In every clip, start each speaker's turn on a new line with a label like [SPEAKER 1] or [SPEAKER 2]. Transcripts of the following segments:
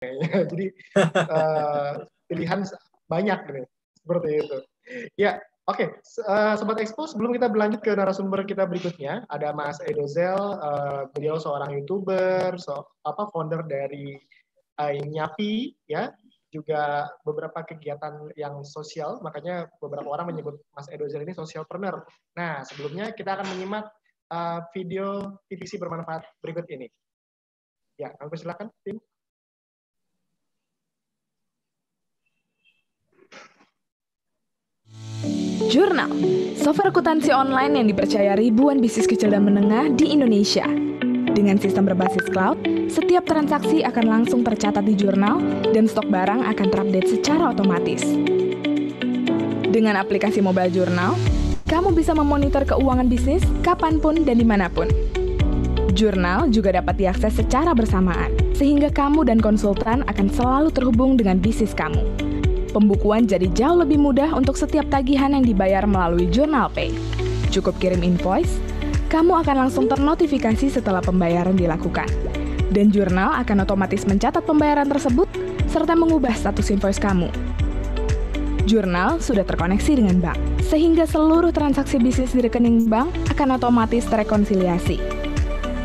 [SPEAKER 1] Jadi pilihan banyak gitu. Seperti itu. Ya, oke. Sobat Expo, sebelum kita berlanjut ke narasumber kita berikutnya, ada Mas Edozel, beliau seorang YouTuber, founder dari Nyapi, ya, juga beberapa kegiatan yang sosial, makanya beberapa orang menyebut Mas Edozel ini sosialpreneur. Nah, sebelumnya kita akan menyimak video TVC bermanfaat berikut ini. Ya, kami persilakan, tim.
[SPEAKER 2] Jurnal, software akuntansi online yang dipercaya ribuan bisnis kecil dan menengah di Indonesia. Dengan sistem berbasis cloud, setiap transaksi akan langsung tercatat di jurnal dan stok barang akan terupdate secara otomatis. Dengan aplikasi mobile jurnal, kamu bisa memonitor keuangan bisnis kapanpun dan dimanapun. Jurnal juga dapat diakses secara bersamaan, sehingga kamu dan konsultan akan selalu terhubung dengan bisnis kamu. Pembukuan jadi jauh lebih mudah untuk setiap tagihan yang dibayar melalui Jurnal Pay. Cukup kirim invoice, kamu akan langsung ternotifikasi setelah pembayaran dilakukan. Dan jurnal akan otomatis mencatat pembayaran tersebut, serta mengubah status invoice kamu. Jurnal sudah terkoneksi dengan bank, sehingga seluruh transaksi bisnis di rekening bank akan otomatis terrekonsiliasi.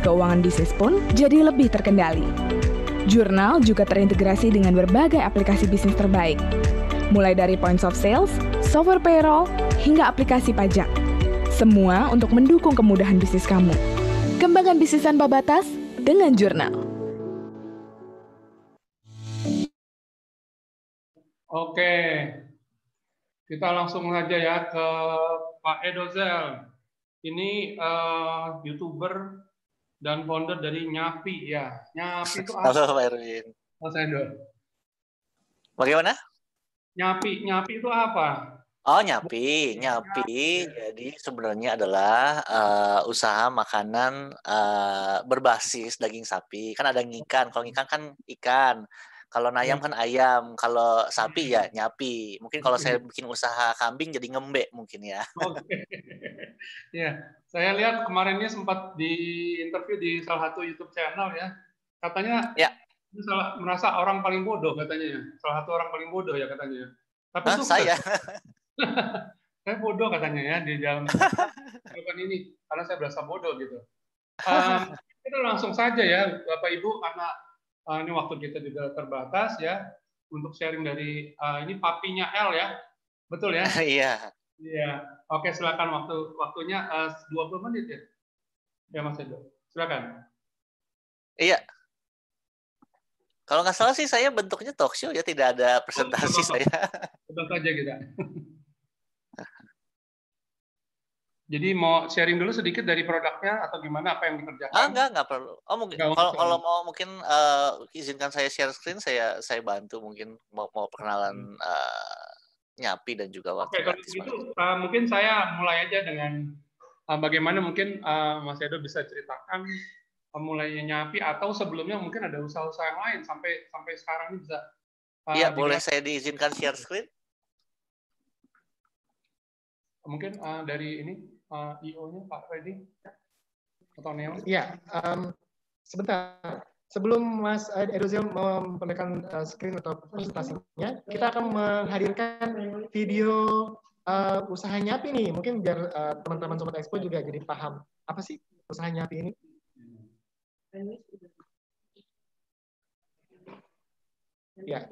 [SPEAKER 2] Keuangan bisnis pun jadi lebih terkendali. Jurnal juga terintegrasi dengan berbagai aplikasi bisnis terbaik, mulai dari points of sales, software payroll, hingga aplikasi pajak. Semua untuk mendukung kemudahan bisnis kamu. Kembangkan bisnis tanpa batas dengan Jurnal.
[SPEAKER 3] Oke, kita langsung saja ya ke Pak Edozel. Ini YouTuber dan founder dari Nyapi ya. Nyapi itu apa?
[SPEAKER 4] Halo Pak Erwin.
[SPEAKER 3] Mas Edo.
[SPEAKER 4] Bagaimana?
[SPEAKER 3] Nyapi itu apa?
[SPEAKER 4] Oh, Nyapi. Jadi sebenarnya adalah usaha makanan berbasis daging sapi. Kan ada ngikan. Kalau ngikan kan ikan. Kalau ayam kan ayam. Kalau sapi ya Nyapi. Mungkin kalau saya bikin usaha kambing jadi ngembek mungkin ya.
[SPEAKER 3] Oke. Ya, saya lihat kemarin ini sempat di interview di salah satu YouTube channel ya. Katanya
[SPEAKER 4] ya.
[SPEAKER 3] Merasa orang paling bodoh katanya ya. Salah satu orang paling bodoh ya katanya. Tapi itu
[SPEAKER 4] saya.
[SPEAKER 3] Saya bodoh katanya ya di dalam bukan ini karena saya berasa bodoh gitu. Kita langsung saja ya Bapak Ibu karena ini waktu kita juga terbatas ya untuk sharing dari ini papinya L ya. Betul ya?
[SPEAKER 4] Iya.
[SPEAKER 3] Iya. Oke, silakan waktunya 20 menit ya. Ya Mas Edo. Silakan.
[SPEAKER 4] Iya. Kalau nggak salah sih saya bentuknya talk show ya, tidak ada presentasi saya.
[SPEAKER 3] Betul saja kita. Jadi mau sharing dulu sedikit dari produknya atau gimana apa yang dikerjakan?
[SPEAKER 4] Nggak perlu. Oh mungkin kalau mau mungkin izinkan saya share screen, saya bantu mungkin mau perkenalan Nyapi dan juga
[SPEAKER 3] Oke, kalau begitu mungkin saya mulai aja dengan bagaimana mungkin Mas Edo bisa ceritakan mulainya Nyapi atau sebelumnya mungkin ada usaha-usaha yang lain sampai sekarang ini bisa.
[SPEAKER 4] Iya, boleh saya diizinkan share screen?
[SPEAKER 3] Mungkin dari ini IO-nya Pak Freddy atau Neo?
[SPEAKER 1] Iya, sebentar. Sebelum Mas Edozel memperlihatkan screen atau presentasinya, kita akan menghadirkan video usaha Nyapi nih. Mungkin biar teman-teman Sobat Expo juga jadi paham apa sih usaha Nyapi ini. Ya.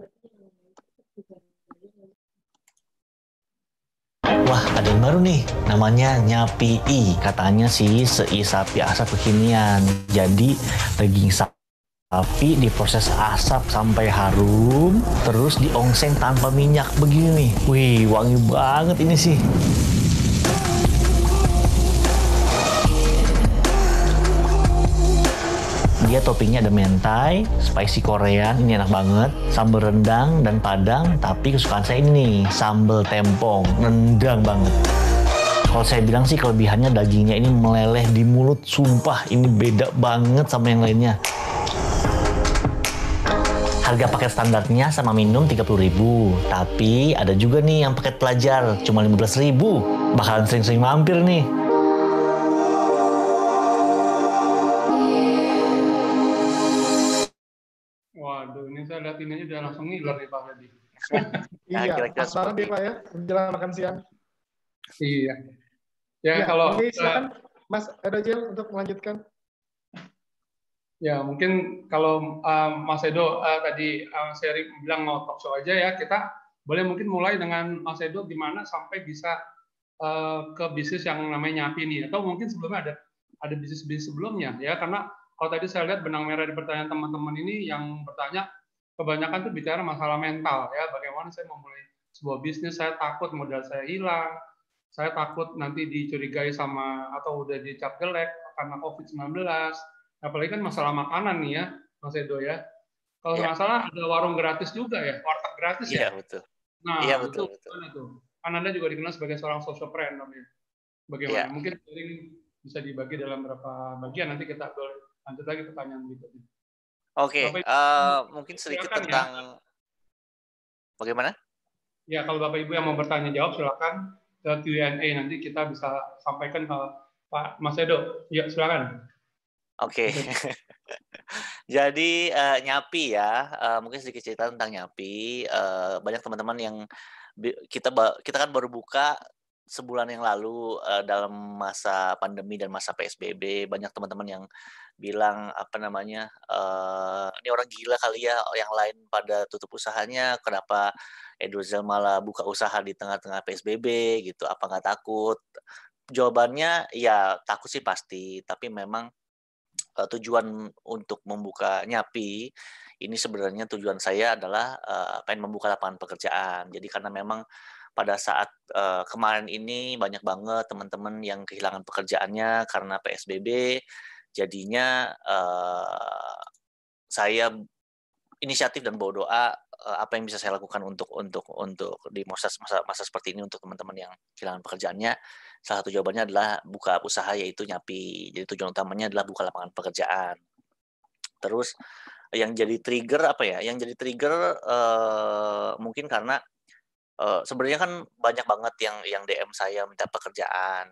[SPEAKER 5] Wah, ada yang baru nih, namanya Nyapi. Katanya sih sapi asap kekinian. Jadi daging sapi diproses asap sampai harum, terus diongseng tanpa minyak begini nih. Wih, wangi banget ini sih. Dia toppingnya ada mentai, spicy Korean, ini enak banget, sambal rendang dan padang, tapi kesukaan saya ini sambal tempong, nendang banget. Kalau saya bilang sih kelebihannya dagingnya ini meleleh di mulut, sumpah ini beda banget sama yang lainnya. Harga paket standarnya sama minum 30.000, tapi ada juga nih yang paket pelajar cuma 15.000. Bakalan sering-sering mampir nih.
[SPEAKER 3] Waduh, ini saya lihat lihat ini aja udah langsung ngiler nih Pak Freddy.
[SPEAKER 4] Nah,
[SPEAKER 1] Iya,
[SPEAKER 4] kira-kira
[SPEAKER 1] pas banget ya
[SPEAKER 4] seperti
[SPEAKER 1] Pak ya, menjelang makan siang.
[SPEAKER 3] Iya. Ya
[SPEAKER 1] Ya,
[SPEAKER 3] kalau
[SPEAKER 1] oke, silakan Mas Edojel untuk melanjutkan.
[SPEAKER 3] ya mungkin kalau Mas Edo tadi sharing bilang mau talk show aja ya, kita boleh mungkin mulai dengan Mas Edo gimana sampai bisa ke bisnis yang namanya Nyapi nih, atau mungkin sebelumnya ada bisnis-bisnis sebelumnya ya, karena kalau tadi saya lihat benang merah di pertanyaan teman-teman ini yang bertanya kebanyakan tuh bicara masalah mental ya, bagaimana saya memulai sebuah bisnis, saya takut modal saya hilang, saya takut nanti dicurigai sama atau udah dicap jelek karena COVID-19, apalagi kan masalah makanan nih ya Mas Edo ya. Kalau
[SPEAKER 4] ya,
[SPEAKER 3] nggak salah ada warung gratis juga ya, warteg gratis
[SPEAKER 4] iya
[SPEAKER 3] ya.
[SPEAKER 4] betul. Iya
[SPEAKER 3] Nah, itu
[SPEAKER 4] betul betul.
[SPEAKER 3] gimana tuh? Kan Anda juga dikenal sebagai seorang social planner ya. Bagaimana?
[SPEAKER 4] Iya.
[SPEAKER 3] Mungkin sharing bisa dibagi dalam beberapa bagian, nanti kita lanjut lagi pertanyaan berikutnya.
[SPEAKER 4] Oke,
[SPEAKER 3] Bapak Ibu,
[SPEAKER 4] mungkin sedikit
[SPEAKER 3] silakan ya.
[SPEAKER 4] tentang bagaimana?
[SPEAKER 3] Ya, kalau Bapak Ibu yang mau bertanya jawab silakan ke Q&A, nanti kita bisa sampaikan ke Pak Mas Edo. Ya, silakan.
[SPEAKER 4] Oke. Jadi Nyapi ya, mungkin sedikit cerita tentang Nyapi. Banyak teman-teman yang kita kan baru buka sebulan yang lalu dalam masa pandemi dan masa PSBB. Banyak teman-teman yang bilang apa namanya, ini orang gila kali ya, yang lain pada tutup usahanya, kenapa Edozel malah buka usaha di tengah-tengah PSBB gitu? Apa nggak takut? Jawabannya ya takut sih pasti, tapi memang tujuan untuk membuka Nyapi ini sebenarnya tujuan saya adalah pengen membuka lapangan pekerjaan. Jadi karena memang pada saat kemarin ini banyak banget teman-teman yang kehilangan pekerjaannya karena PSBB, jadinya saya inisiatif dan bawa doa apa yang bisa saya lakukan untuk di masa seperti ini untuk teman-teman yang kehilangan pekerjaannya. Salah satu jawabannya adalah buka usaha, yaitu Nyapi. Jadi tujuan utamanya adalah buka lapangan pekerjaan. Terus yang jadi trigger apa ya? Yang jadi trigger mungkin karena sebenarnya kan banyak banget yang DM saya minta pekerjaan,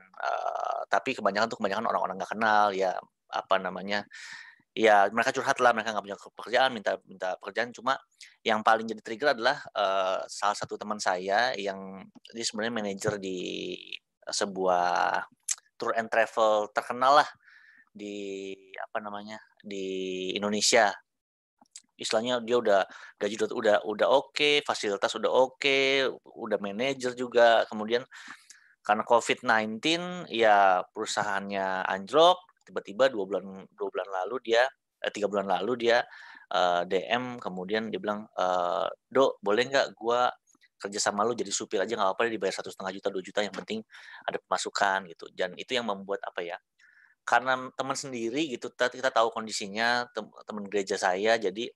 [SPEAKER 4] tapi kebanyakan orang-orang nggak kenal ya, apa namanya, ya mereka curhat lah, mereka nggak punya pekerjaan, minta pekerjaan. Cuma yang paling jadi trigger adalah salah satu teman saya yang dia sebenarnya manajer di sebuah tour and travel terkenal lah di apa namanya, di Indonesia. Istilahnya dia udah gaji udah oke, fasilitas udah oke, udah manajer juga. Kemudian karena COVID-19 ya perusahaannya anjlok, tiba-tiba 3 bulan lalu dia DM, kemudian dia bilang, "Dok, boleh nggak gua kerja sama lu jadi supir aja, nggak apa-apa, dibayar 1,5 juta, 2 juta, yang penting ada pemasukan," gitu. Dan itu yang membuat apa ya, karena teman sendiri gitu, kita tahu kondisinya, teman gereja saya, jadi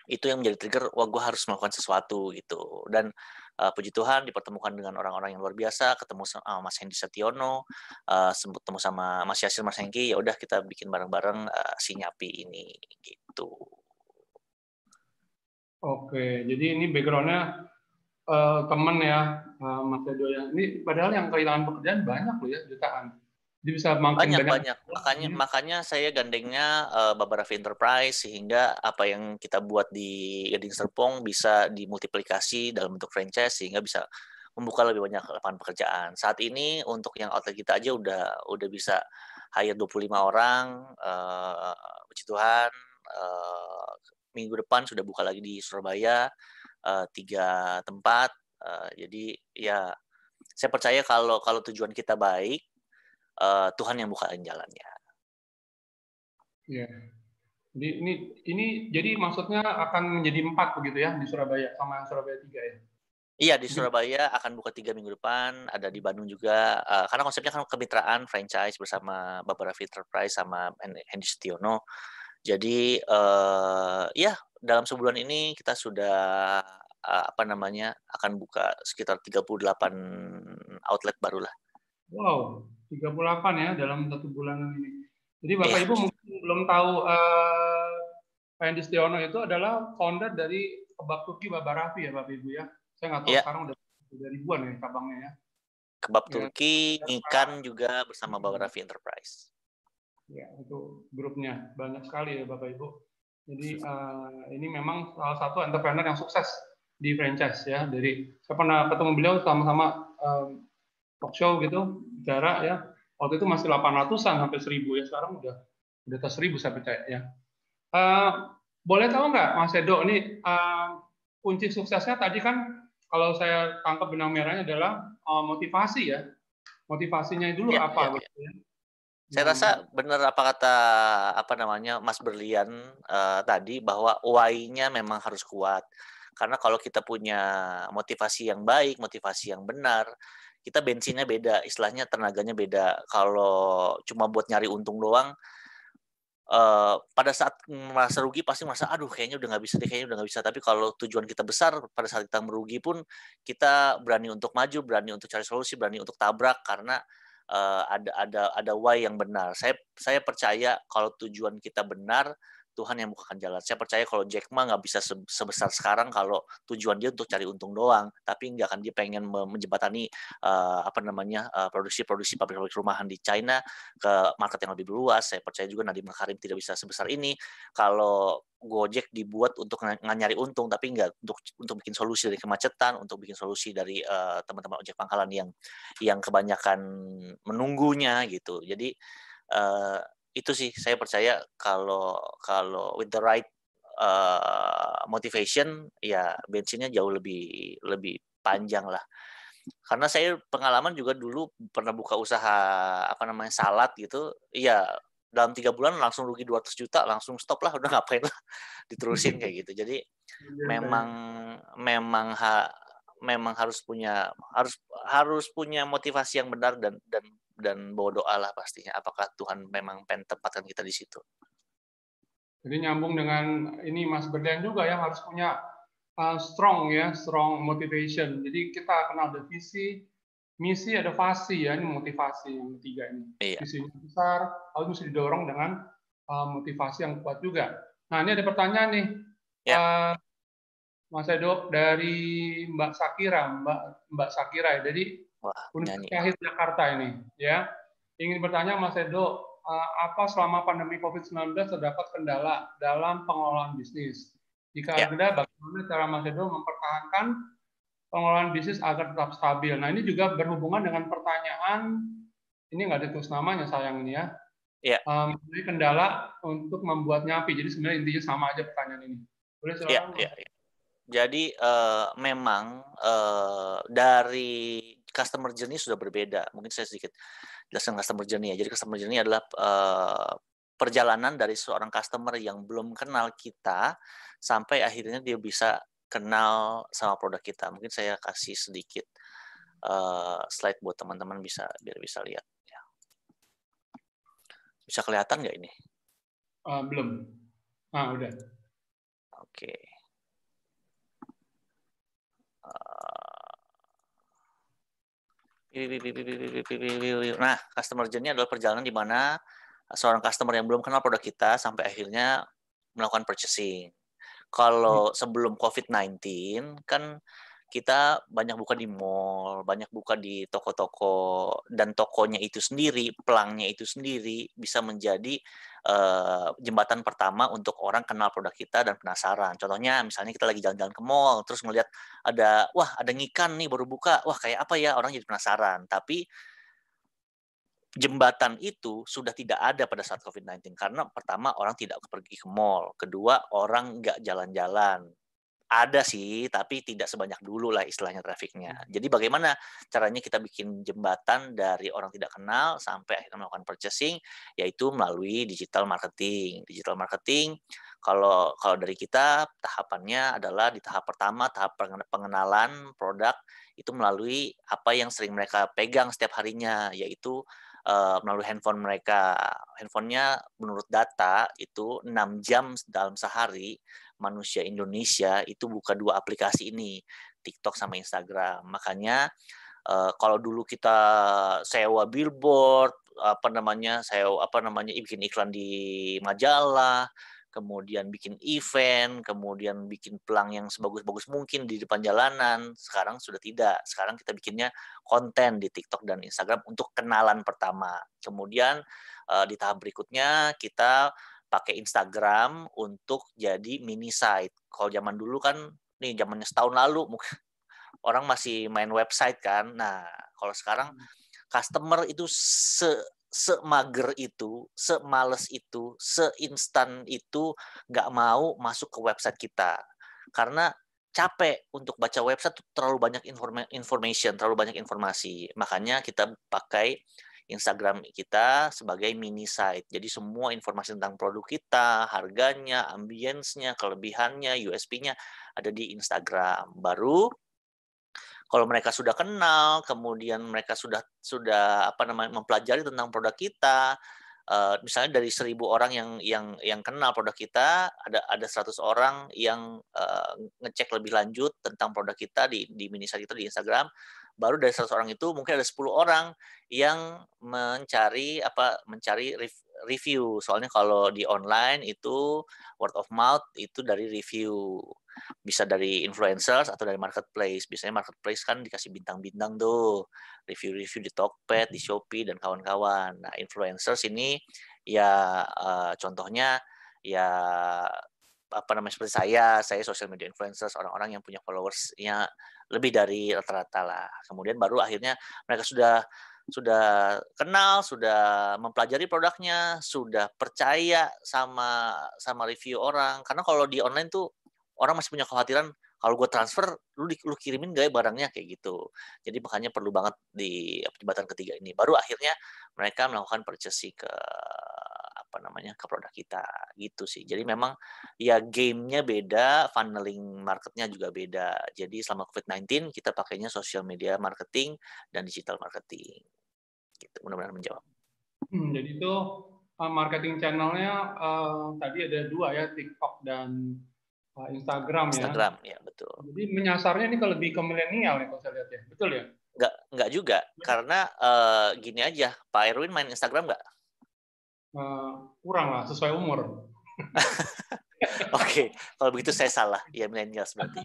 [SPEAKER 4] itu yang menjadi trigger, wah gue harus melakukan sesuatu gitu. Dan puji Tuhan dipertemukan dengan orang-orang yang luar biasa, ketemu sama Mas Hendy Setiono, sempat ketemu sama Mas Yasir, Mas Hengki, ya udah kita bikin bareng-bareng si Nyapi ini gitu.
[SPEAKER 3] Oke, jadi ini background-nya teman ya, Mas Edo ya. Ini padahal yang kehilangan pekerjaan banyak loh ya, jutaan. Jadi bisa makin
[SPEAKER 4] Banyak. Makanya saya gandengnya Babarafi Enterprise, sehingga apa yang kita buat di Gading Serpong bisa dimultiplikasi dalam bentuk franchise, sehingga bisa membuka lebih banyak lapangan pekerjaan. Saat ini untuk yang outlet kita aja udah bisa hire 25 orang. Puji Tuhan, minggu depan sudah buka lagi di Surabaya 3 tempat. Jadi ya saya percaya kalau tujuan kita baik, Tuhan yang bukain jalannya.
[SPEAKER 3] Iya. Jadi ini jadi maksudnya akan menjadi 4 begitu ya di Surabaya, sama Surabaya 3 ya?
[SPEAKER 4] Iya, di Surabaya akan buka 3 minggu depan, ada di Bandung juga, karena konsepnya kan kemitraan franchise bersama Babarafi Enterprise sama Hendy Setiono. Jadi ya dalam sebulan ini kita sudah apa namanya, akan buka sekitar 38 outlet barulah.
[SPEAKER 3] Wow, 38 ya dalam 1 bulan ini. Jadi Bapak
[SPEAKER 4] Iya.
[SPEAKER 3] Ibu mungkin belum tahu Pak Hendy Setiono itu adalah founder dari Kebab Turki Babarafi ya Bapak Ibu ya. Saya nggak tahu
[SPEAKER 4] Iya.
[SPEAKER 3] sekarang udah ribuan ya cabangnya ya.
[SPEAKER 4] Kebab
[SPEAKER 3] Ya.
[SPEAKER 4] Turki, Ngikan juga bersama Babarafi Enterprise.
[SPEAKER 3] Ya, itu grupnya banyak sekali ya Bapak Ibu. Jadi ini memang salah satu entrepreneur yang sukses di franchise ya. Dari saya pernah ketemu beliau sama-sama talk show gitu, bicara ya. Waktu itu masih 800-an sampai 1000 ya. Sekarang udah atas 1000 saya percaya ya. Boleh tahu nggak Mas Edo ini kunci suksesnya tadi kan kalau saya tangkap benang merahnya adalah motivasi ya. Motivasinya dulu
[SPEAKER 4] Ya,
[SPEAKER 3] apa
[SPEAKER 4] ya,
[SPEAKER 3] gitu ya.
[SPEAKER 4] saya rasa benar apa kata Mas Berlian tadi bahwa why-nya memang harus kuat. Karena kalau kita punya motivasi yang baik, motivasi yang benar, kita bensinnya beda, istilahnya tenaganya beda. Kalau cuma buat nyari untung doang, pada saat merasa rugi pasti merasa aduh kayaknya udah nggak bisa deh, kayaknya udah nggak bisa. Tapi kalau tujuan kita besar, pada saat kita merugi pun kita berani untuk maju, berani untuk cari solusi, berani untuk tabrak karena ada why yang benar. Saya percaya kalau tujuan kita benar, Tuhan yang bukakan jalan. Saya percaya kalau Jack Ma nggak bisa sebesar sekarang kalau tujuan dia untuk cari untung doang, tapi nggak akan dia pengen menjembatani produksi-produksi pabrik-pabrik rumahan di China ke market yang lebih luas. Saya percaya juga Nadiem Makarim tidak bisa sebesar ini kalau Gojek dibuat untuk nyari untung, tapi nggak untuk bikin solusi dari kemacetan, untuk bikin solusi dari teman-teman ojek pangkalan yang kebanyakan menunggunya gitu. Jadi itu sih saya percaya kalau with the right motivation ya bensinnya jauh lebih panjang lah. Karena saya pengalaman juga dulu pernah buka usaha salad gitu, iya dalam 3 bulan langsung rugi 200 juta, langsung stop lah, udah ngapain lah diterusin kayak gitu. Jadi memang harus punya motivasi yang benar dan bawa doa lah pastinya. Apakah Tuhan memang pengen tempatkan kita di situ?
[SPEAKER 3] Jadi nyambung dengan ini Mas Berlian juga yang harus punya strong motivation. Jadi kita kenal ada visi, misi, ada fasi ya, ini motivasi yang ketiga ini.
[SPEAKER 4] Iya.
[SPEAKER 3] Visinya besar, lalu mesti didorong dengan motivasi yang kuat juga. Nah ini ada pertanyaan nih, Mas Edo dari Mbak Sakira ya. Jadi Universitas Jakarta ini ya. Ingin bertanya Mas Edo, apa selama pandemi COVID-19 terdapat kendala dalam pengelolaan bisnis? Jika ada, bagaimana cara Mas Edo mempertahankan pengelolaan bisnis agar tetap stabil? Nah ini juga berhubungan dengan pertanyaan, ini nggak ditulis namanya sayang ini ya. Mengenai kendala untuk membuat Nyapi. Jadi sebenarnya intinya sama aja pertanyaan ini. Boleh silakan.
[SPEAKER 4] Jadi memang dari customer journey sudah berbeda. Mungkin saya sedikit jelaskan customer journey ya. Jadi customer journey adalah perjalanan dari seorang customer yang belum kenal kita sampai akhirnya dia bisa kenal sama produk kita. Mungkin saya kasih sedikit slide buat teman-teman biar bisa lihat. Ya. Bisa kelihatan nggak ini?
[SPEAKER 3] Belum. Udah.
[SPEAKER 4] Oke. Nah, customer journey adalah perjalanan di mana seorang customer yang belum kenal produk kita sampai akhirnya melakukan purchasing. Kalau sebelum COVID-19 kan kita banyak buka di mall, banyak buka di toko-toko, dan tokonya itu sendiri, pelangnya itu sendiri bisa menjadi jembatan pertama untuk orang kenal produk kita dan penasaran. Contohnya misalnya kita lagi jalan-jalan ke mall, terus ngelihat ada ngikan nih baru buka, wah kayak apa ya, orang jadi penasaran. Tapi jembatan itu sudah tidak ada pada saat COVID-19 karena pertama orang tidak pergi ke mall, kedua orang nggak jalan-jalan. Ada sih, tapi tidak sebanyak dulu lah istilahnya trafiknya. Jadi bagaimana caranya kita bikin jembatan dari orang tidak kenal sampai akhirnya melakukan purchasing, yaitu melalui digital marketing. Digital marketing, kalau dari kita tahapannya adalah di tahap pertama, tahap pengenalan produk, itu melalui apa yang sering mereka pegang setiap harinya, yaitu melalui handphone mereka. Handphonenya menurut data itu 6 jam dalam sehari manusia Indonesia itu buka 2 aplikasi ini, TikTok sama Instagram. Makanya kalau dulu kita sewa billboard, bikin iklan di majalah, kemudian bikin event, kemudian bikin pelang yang sebagus-bagus mungkin di depan jalanan. Sekarang sudah tidak. Sekarang kita bikinnya konten di TikTok dan Instagram untuk kenalan pertama. Kemudian di tahap berikutnya kita pakai Instagram untuk jadi mini site. Kalau zaman dulu kan, nih zamannya setahun lalu, mungkin orang masih main website kan. Nah, kalau sekarang customer itu semager itu, semales itu, seinstan itu nggak mau masuk ke website kita. Karena capek untuk baca website, terlalu banyak information, terlalu banyak informasi. Makanya kita pakai Instagram kita sebagai mini site. Jadi semua informasi tentang produk kita, harganya, ambience-nya, kelebihannya, USP-nya ada di Instagram. Baru kalau mereka sudah kenal, kemudian mereka sudah mempelajari tentang produk kita, misalnya dari 1.000 orang yang kenal produk kita, ada 100 orang yang ngecek lebih lanjut tentang produk kita di mini site itu di Instagram. Baru dari 100 orang itu mungkin ada 10 orang yang mencari review. Soalnya kalau di online itu word of mouth itu dari review. Bisa dari influencers atau dari marketplace. Biasanya marketplace kan dikasih bintang-bintang tuh. Review-review di Tokped, di Shopee, dan kawan-kawan. Nah, influencers ini ya contohnya ya seperti saya social media influencers, orang-orang yang punya followersnya lebih dari rata-rata lah. Kemudian baru akhirnya mereka sudah kenal, sudah mempelajari produknya, sudah percaya sama review orang. Karena kalau di online tuh orang masih punya kekhawatiran, kalau gue transfer, lu kirimin gak ya barangnya, kayak gitu. Jadi makanya perlu banget di jembatan ketiga ini. Baru akhirnya mereka melakukan purchasing ke produk kita, gitu sih. Jadi memang ya gamenya beda, funneling marketnya juga beda. Jadi selama COVID-19 kita pakainya social media marketing dan digital marketing. Gitu, mudah-mudahan menjawab.
[SPEAKER 3] Jadi itu marketing channelnya tadi ada 2 ya, TikTok dan Instagram ya.
[SPEAKER 4] Instagram, ya betul.
[SPEAKER 3] Jadi menyasarnya ini lebih ke milenial nih kalau saya lihat ya, betul ya?
[SPEAKER 4] Nggak juga, karena gini aja, Pak Erwin main Instagram nggak?
[SPEAKER 3] Kurang lah, sesuai umur.
[SPEAKER 4] Oke, kalau begitu saya salah, ya milenial berarti.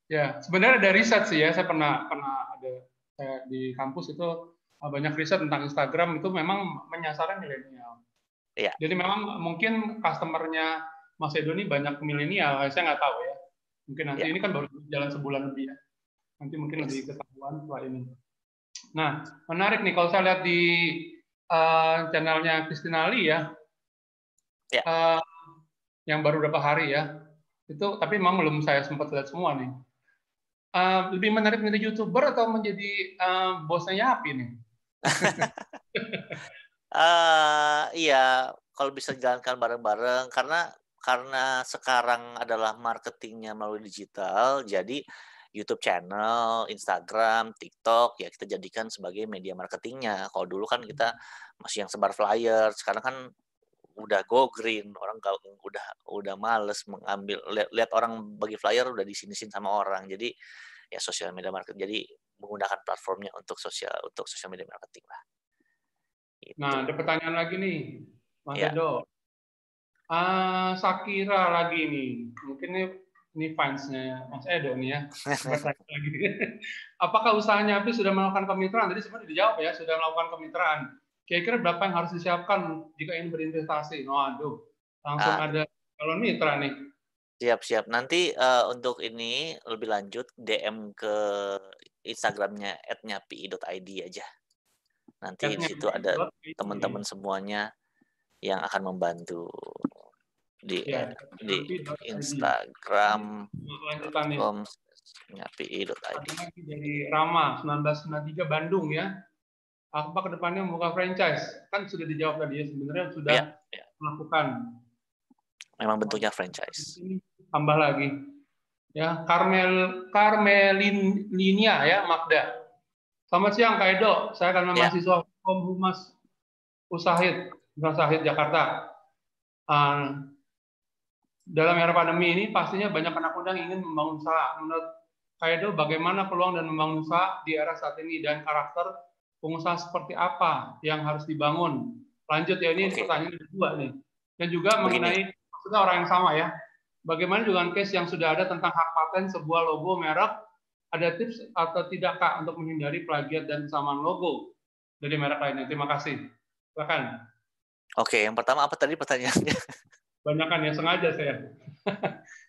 [SPEAKER 3] Ya, sebenarnya ada riset sih ya, saya pernah ada di kampus itu banyak riset tentang Instagram itu memang menyasarnya milenial.
[SPEAKER 4] Iya.
[SPEAKER 3] Jadi memang mungkin customer-nya Mas Edo ini banyak milenial, saya nggak tahu ya. Mungkin nanti ini kan baru jalan sebulan lebih ya. Nanti mungkin lebih ketahuan setelah ini. Nah, menarik nih kalau saya lihat di channelnya Christina Lee ya, yang baru beberapa hari ya, itu tapi memang belum saya sempat lihat semua nih. Lebih menarik menjadi YouTuber atau menjadi bosnya Yapi nih?
[SPEAKER 4] Iya, kalau bisa dijalankan bareng-bareng, karena sekarang adalah marketingnya melalui digital, jadi YouTube channel, Instagram, TikTok, ya kita jadikan sebagai media marketingnya. Kalau dulu kan kita masih yang sebar flyer, sekarang kan udah go green, orang udah males mengambil, lihat orang bagi flyer udah disinisin sama orang. Jadi ya social media marketing, jadi menggunakan platformnya untuk social media marketing lah. Gitu.
[SPEAKER 3] Nah, ada pertanyaan lagi nih, Mas Edo. Shakira lagi nih, mungkin ini fansnya Mas Edo nih ya. Apakah usahanya Yapi sudah melakukan kemitraan? Tadi sebenarnya dijawab ya, sudah melakukan kemitraan. Kira-kira berapa yang harus disiapkan jika ingin berinvestasi? Waduh, langsung ada calon mitra nih.
[SPEAKER 4] Siap. Nanti untuk ini lebih lanjut DM ke Instagramnya @nyapi.id aja. Nanti di situ ada teman-teman semuanya yang akan membantu di Instagram nyapi.id.
[SPEAKER 3] Dari Rama 1993 Bandung ya. Apa kedepannya membuka franchise? Kan sudah dijawab tadi ya, sebenarnya sudah melakukan.
[SPEAKER 4] Memang bentuknya franchise.
[SPEAKER 3] Tambah lagi. Ya, Carmelinia ya, Magda. Selamat siang Kak Edo, saya karena mahasiswa Humas Usahid Jakarta. Dalam era pandemi ini pastinya banyak anak muda yang ingin membangun usaha. Menurut Kak Edo, bagaimana peluang dan membangun usaha di era saat ini dan karakter pengusaha seperti apa yang harus dibangun? Lanjut ya, ini pertanyaan kedua nih. Dan juga mengenai maksudnya orang yang sama ya. Bagaimana dengan case yang sudah ada tentang hak paten sebuah logo merek? Ada tips atau tidak Kak untuk menghindari plagiat dan kesamaan logo dari merek lainnya? Terima kasih. Silakan.
[SPEAKER 4] Oke, yang pertama apa tadi pertanyaannya?
[SPEAKER 3] Banyakan ya, sengaja saya.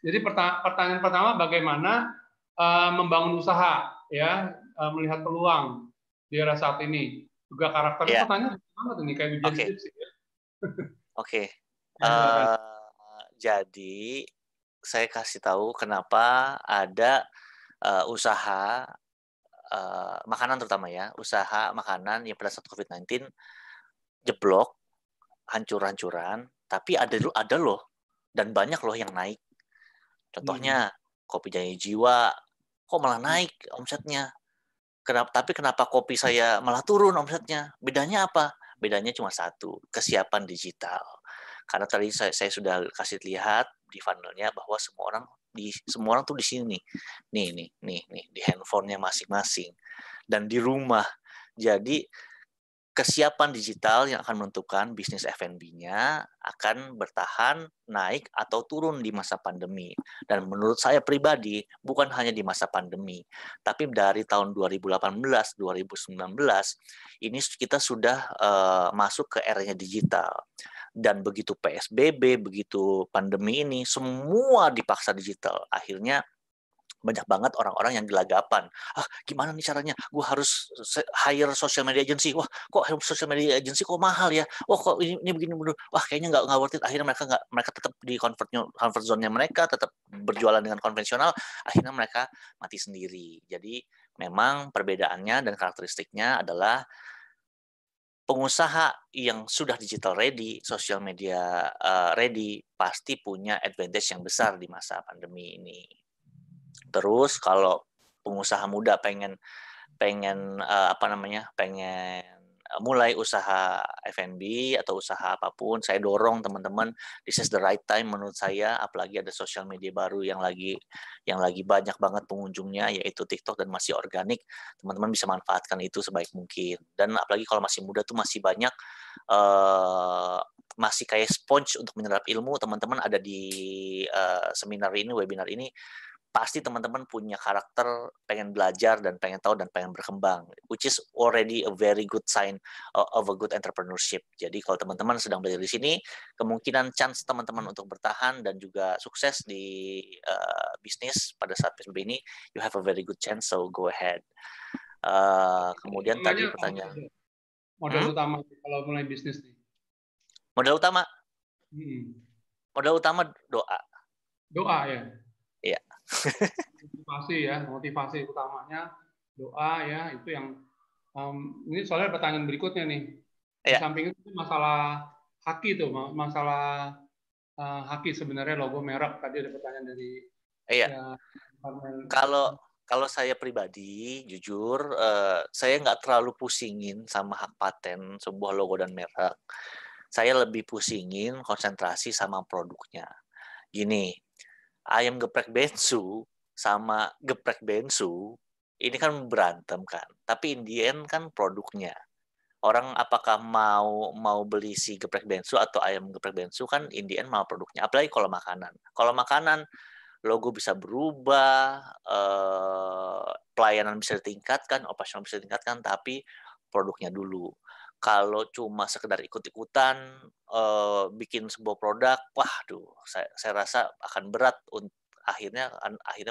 [SPEAKER 3] Jadi pertanyaan pertama, bagaimana membangun usaha, ya, melihat peluang di era saat ini. Juga karakternya
[SPEAKER 4] Ya,
[SPEAKER 3] pertanyaan banget ini, kayak ujian
[SPEAKER 4] oke,
[SPEAKER 3] skripsi. Ya.
[SPEAKER 4] oke.
[SPEAKER 3] Ya, silakan.
[SPEAKER 4] Jadi saya kasih tahu kenapa ada usaha makanan terutama ya, usaha makanan yang pada saat COVID-19 jeblok, hancur-hancuran, tapi ada loh dan banyak loh yang naik. Contohnya Kopi Jaya Jiwa, kok malah naik omsetnya? Tapi kenapa kopi saya malah turun omsetnya? Bedanya apa? Bedanya cuma satu, kesiapan digital. Karena tadi saya sudah kasih lihat di funnelnya bahwa semua orang tuh di sini nih di handphonenya masing-masing dan di rumah. Jadi kesiapan digital yang akan menentukan bisnis F&B-nya akan bertahan, naik, atau turun di masa pandemi. Dan menurut saya pribadi, bukan hanya di masa pandemi, tapi dari tahun 2018-2019, ini kita sudah masuk ke eranya digital. Dan begitu PSBB, begitu pandemi ini, semua dipaksa digital. Akhirnya banyak banget orang-orang yang gelagapan. Gimana nih caranya? Gue harus hire social media agency. Wah, kok social media agency kok mahal ya? Wah, kok ini begini bener. Wah, kayaknya nggak worth it. Akhirnya mereka tetap di comfort zone-nya mereka, tetap berjualan dengan konvensional. Akhirnya mereka mati sendiri. Jadi memang perbedaannya dan karakteristiknya adalah pengusaha yang sudah digital ready, social media ready, pasti punya advantage yang besar di masa pandemi ini. Terus kalau pengusaha muda pengen mulai usaha F&B atau usaha apapun, saya dorong teman-teman, this is the right time menurut saya, apalagi ada sosial media baru yang lagi banyak banget pengunjungnya, yaitu TikTok dan masih organik. Teman-teman bisa manfaatkan itu sebaik mungkin. Dan apalagi kalau masih muda tuh masih banyak masih kayak sponge untuk menyerap ilmu. Teman-teman ada di seminar ini, webinar ini, pasti teman-teman punya karakter pengen belajar dan pengen tahu dan pengen berkembang, which is already a very good sign of a good entrepreneurship. Jadi kalau teman-teman sedang belajar di sini, kemungkinan chance teman-teman untuk bertahan dan juga sukses di bisnis pada saat PSBB ini, you have a very good chance, so go ahead. Kemudian tadi pertanyaan.
[SPEAKER 3] Modal utama kalau mulai bisnis nih.
[SPEAKER 4] Modal utama? Modal utama doa.
[SPEAKER 3] Doa ya?
[SPEAKER 4] Iya.
[SPEAKER 3] Motivasi utamanya doa ya, itu yang ini soalnya pertanyaan berikutnya nih. Di samping itu masalah haki tuh, masalah haki sebenarnya logo merek, tadi ada pertanyaan dari
[SPEAKER 4] kalau saya pribadi jujur saya nggak terlalu pusingin sama hak paten sebuah logo dan merek. Saya lebih pusingin konsentrasi sama produknya. Gini, ayam geprek bensu sama geprek bensu ini kan berantem kan, tapi in the end kan produknya. Orang apakah mau beli si geprek bensu atau ayam geprek bensu, kan in the end mau produknya. Apalagi kalau makanan. Kalau makanan logo bisa berubah, pelayanan bisa ditingkatkan, operasional bisa ditingkatkan, tapi produknya dulu. Kalau cuma sekedar ikut-ikutan bikin sebuah produk, saya rasa akan berat untuk akhirnya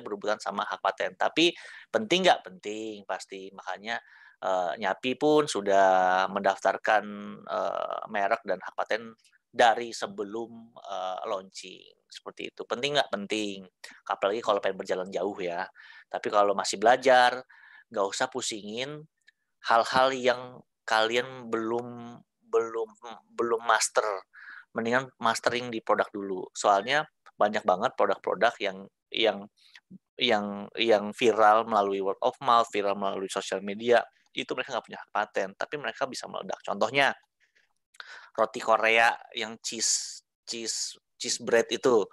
[SPEAKER 4] berebutan sama hak paten. Tapi penting nggak? Penting pasti. Makanya Nyapi pun sudah mendaftarkan merek dan hak paten dari sebelum launching. Seperti itu. Penting nggak? Penting. Apalagi kalau pengen berjalan jauh ya. Tapi kalau masih belajar, nggak usah pusingin hal-hal yang kalian belum master. Mendingan mastering di produk dulu. Soalnya banyak banget produk-produk yang viral melalui word of mouth, viral melalui sosial media, itu mereka nggak punya hak paten, tapi mereka bisa meledak. Contohnya roti Korea yang cheese bread itu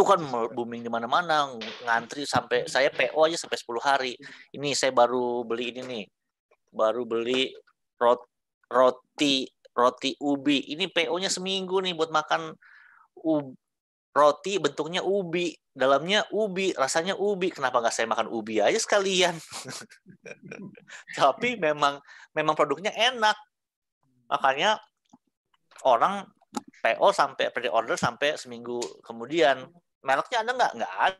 [SPEAKER 4] kan booming di mana-mana, ngantri sampai saya PO aja sampai 10 hari. Ini saya baru beli ini nih. Baru beli roti ubi. Ini PO-nya seminggu nih buat makan roti bentuknya ubi, dalamnya ubi, rasanya ubi. Kenapa nggak saya makan ubi aja sekalian? Tapi memang produknya enak. Makanya orang PO sampai pre-order sampai seminggu kemudian. Mereknya ada nggak? Nggak ada.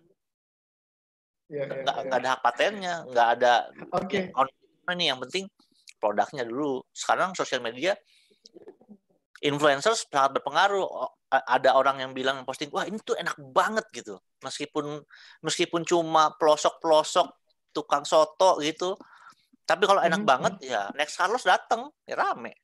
[SPEAKER 4] Nggak ada hak patennya, nggak ada.
[SPEAKER 1] Oke.
[SPEAKER 4] Ini yang penting produknya dulu. Sekarang sosial media, influencer sangat berpengaruh. Ada orang yang bilang posting, wah ini tuh enak banget gitu. Meskipun cuma pelosok-pelosok tukang soto gitu. Tapi kalau enak banget ya next Carlos datang, ya rame.